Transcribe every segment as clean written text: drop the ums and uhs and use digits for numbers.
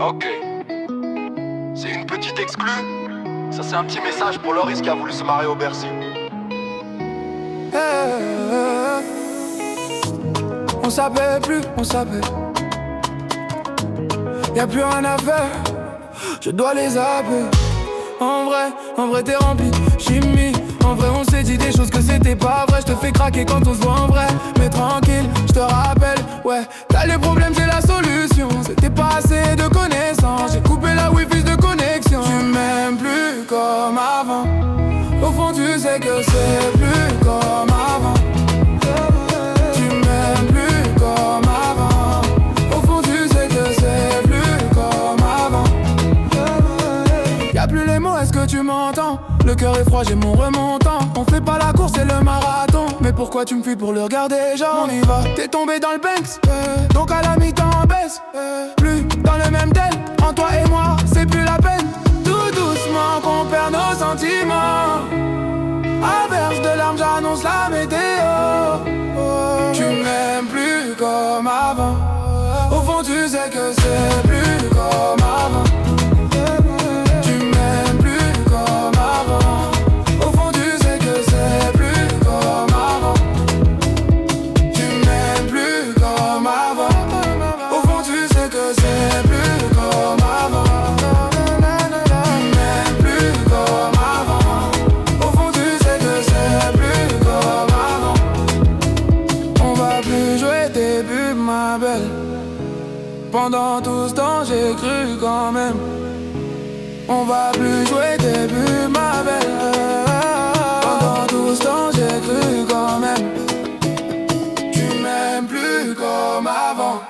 Ok. C'est une petite exclue. Ça c'est un petit message pour Loris qui a voulu se marier au Bercy. On s'appelle plus, on s'appelle. Y'a plus rien à faire, je dois les appeler. En vrai t'es rempli, chimie. En vrai on s'est dit des choses que c'était pas vrai. Je te fais craquer quand on se voit en vrai. Mais tranquille, je te rappelle, ouais. T'as les problèmes, j'ai la solution. C'était pas assez de connaissances. J'ai coupé la wifi de connexion. Tu m'aimes plus comme avant. Au fond tu sais que c'est plus comme avant. Tu m'aimes plus comme avant. Au fond tu sais que c'est plus comme avant. Y'a plus les mots, est-ce que tu m'entends? Le cœur est froid, j'ai mon remontant. On fait pas la course, c'est le marathon. Mais pourquoi tu me fuis pour le regarder, genre on y va. T'es tombé dans le Banks, donc à la mi-temps on baisse. Plus dans le même tel, en toi et moi, c'est plus la peine. Tout doucement qu'on perd nos sentiments. À verge de larmes, j'annonce la météo. Tu m'aimes plus comme avant. Au fond tu sais que c'est plus comme avant. Tu m'aimes plus comme avant. Au fond tu sais que c'est plus comme avant. Tu m'aimes plus comme avant. Au fond tu sais que c'est plus comme avant. Tu m'aimes plus comme avant. Au fond tu sais que c'est plus comme avant. On va plus jouer tes pubs ma belle. Pendant tout ce temps j'ai cru quand même. On va plus jouer tes pubs ma belle. Pendant tout ce temps j'ai cru quand même. Tu m'aimes plus comme avant.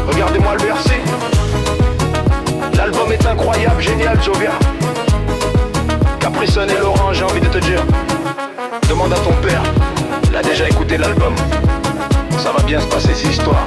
Regardez-moi le Bercy. L'album est incroyable, génial, Jovia. Capricon et Laurent, j'ai envie de te dire. Demande à ton père, il a déjà écouté l'album. Ça va bien se passer cette histoire.